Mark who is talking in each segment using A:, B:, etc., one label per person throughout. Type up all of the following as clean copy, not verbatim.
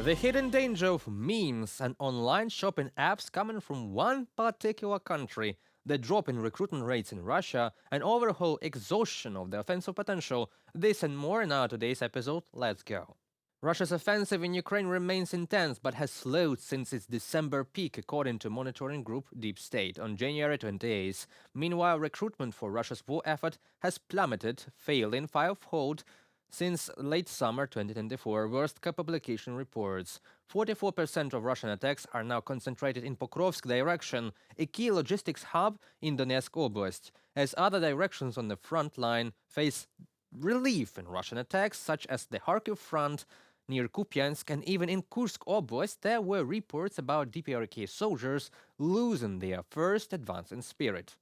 A: The hidden danger of memes and online shopping apps coming from one particular country, the drop in recruitment rates in Russia, and overall exhaustion of the offensive potential. This and more in our today's episode. Let's go. Russia's offensive in Ukraine remains intense but has slowed since its December peak, according to monitoring group Deep State on January 28th. Meanwhile, recruitment for Russia's war effort has plummeted, failing fivefold since late summer 2024, Worst publication reports. 44% of Russian attacks are now concentrated in Pokrovsk direction, a key logistics hub in Donetsk Oblast, as other directions on the front line face relief in Russian attacks, such as the Kharkiv front near Kupiansk, and even in Kursk Oblast, there were reports about DPRK soldiers losing their first advancing spirit.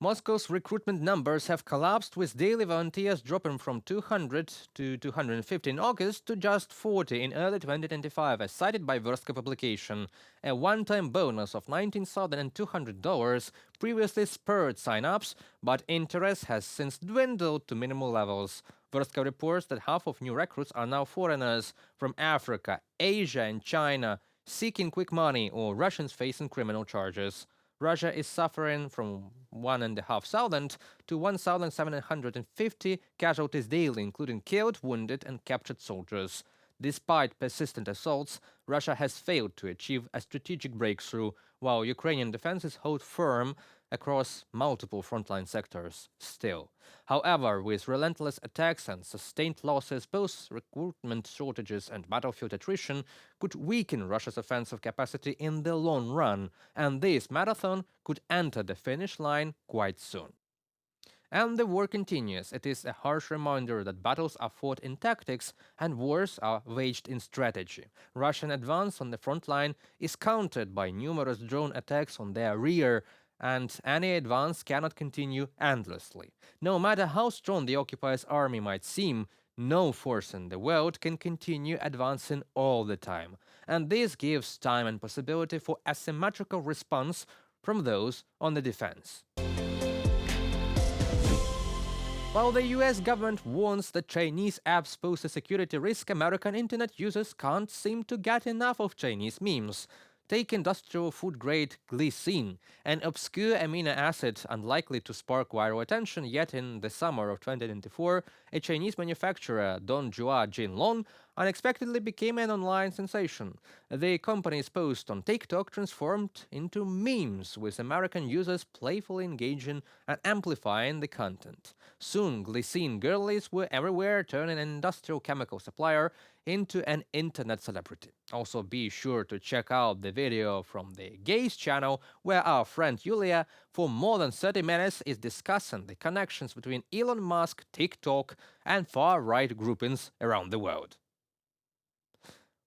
A: Moscow's recruitment numbers have collapsed, with daily volunteers dropping from 200 to 250 in August to just 40 in early 2025, as cited by Verstka publication. A one-time bonus of $19,200 previously spurred sign-ups, but interest has since dwindled to minimal levels. Verstka reports that half of new recruits are now foreigners from Africa, Asia, and China, seeking quick money, or Russians facing criminal charges. Russia is suffering from 1,500 to 1,750 casualties daily, including killed, wounded, and captured soldiers. Despite persistent assaults, Russia has failed to achieve a strategic breakthrough, while Ukrainian defenses hold firm across multiple frontline sectors still. However, with relentless attacks and sustained losses, both recruitment shortages and battlefield attrition could weaken Russia's offensive capacity in the long run, and this marathon could enter the finish line quite soon. And the war continues. It is a harsh reminder that battles are fought in tactics and wars are waged in strategy. Russian advance on the front line is countered by numerous drone attacks on their rear, and any advance cannot continue endlessly. No matter how strong the occupier's army might seem, no force in the world can continue advancing all the time, and this gives time and possibility for asymmetrical response from those on the defense. While the US government warns that Chinese apps pose a security risk, American internet users can't seem to get enough of Chinese memes. Take industrial food-grade glycine, an obscure amino acid unlikely to spark viral attention, yet in the summer of 2024, a Chinese manufacturer, Dongjua Jinlong, unexpectedly became an online sensation. The company's post on TikTok transformed into memes, with American users playfully engaging and amplifying the content. Soon, glycine girlies were everywhere, turning an industrial chemical supplier into an internet celebrity. Also, be sure to check out the video from the Gaze channel, where our friend Yulia, for more than 30 minutes, is discussing the connections between Elon Musk, TikTok, and far-right groupings around the world.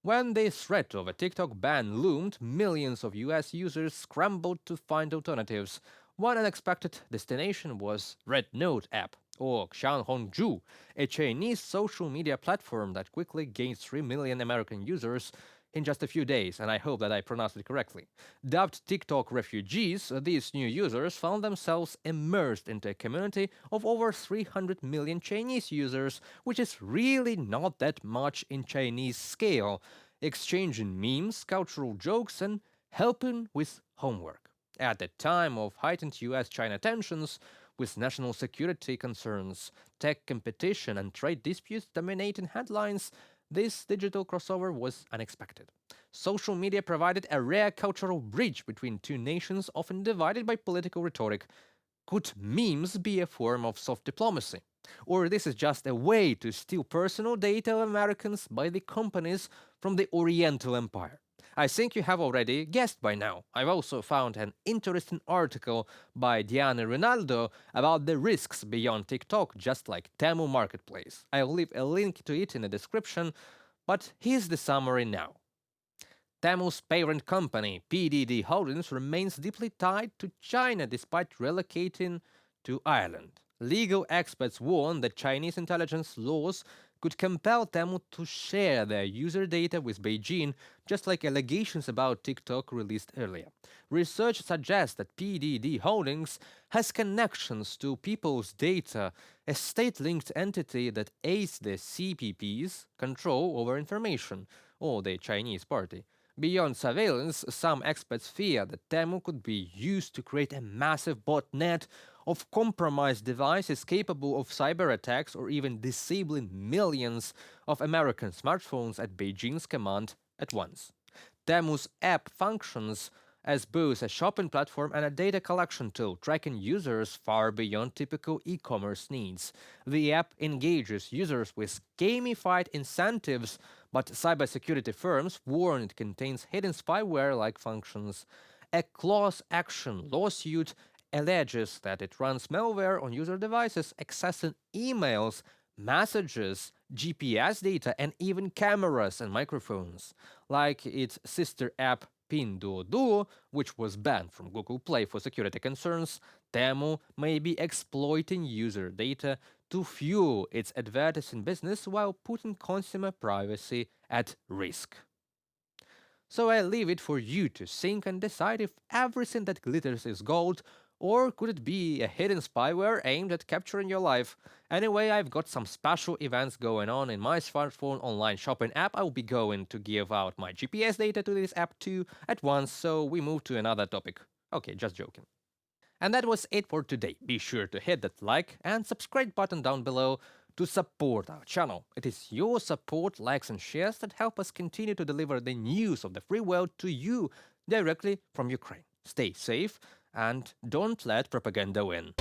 A: When the threat of a TikTok ban loomed, millions of US users scrambled to find alternatives. One unexpected destination was Red Note app, or Xianhongzhu, a Chinese social media platform that quickly gained 3 million American users in just a few days, and I hope that I pronounced it correctly. Dubbed TikTok refugees, these new users found themselves immersed into a community of over 300 million Chinese users, which is really not that much in Chinese scale, exchanging memes, cultural jokes, and helping with homework. At the time of heightened US-China tensions, with national security concerns, tech competition, and trade disputes dominating headlines, this digital crossover was unexpected. Social media provided a rare cultural bridge between two nations often divided by political rhetoric. Could memes be a form of soft diplomacy? Or this is just a way to steal personal data of Americans by the companies from the Oriental Empire? I think you have already guessed by now. I've also found an interesting article by Diana Rinaldo about the risks beyond TikTok, just like Temu Marketplace. I'll leave a link to it in the description, but here's the summary now. Temu's parent company, PDD Holdings, remains deeply tied to China despite relocating to Ireland. Legal experts warn that Chinese intelligence laws could compel Temu to share their user data with Beijing, just like allegations about TikTok released earlier. Research suggests that PDD Holdings has connections to People's Data, a state-linked entity that aids the CPP's control over information. or the Chinese party. Beyond surveillance, some experts fear that Temu could be used to create a massive botnet of compromised devices capable of cyber attacks or even disabling millions of American smartphones at Beijing's command at once. Temu's app functions as both a shopping platform and a data collection tool, tracking users far beyond typical e-commerce needs. The app engages users with gamified incentives, but cybersecurity firms warn it contains hidden spyware-like functions. A class action lawsuit alleges that it runs malware on user devices, accessing emails, messages, GPS data, and even cameras and microphones. Like its sister app Pinduoduo, which was banned from Google Play for security concerns, Temu may be exploiting user data to fuel its advertising business while putting consumer privacy at risk. So I leave it for you to think and decide if everything that glitters is gold, or could it be a hidden spyware aimed at capturing your life? Anyway, I've got some special events going on in my smartphone online shopping app. I'll be going to give out my GPS data to this app too at once, so we move to another topic. Okay, just joking. And that was it for today. Be sure to hit that like and subscribe button down below to support our channel. It is your support, likes and shares that help us continue to deliver the news of the free world to you directly from Ukraine. Stay safe and don't let propaganda win.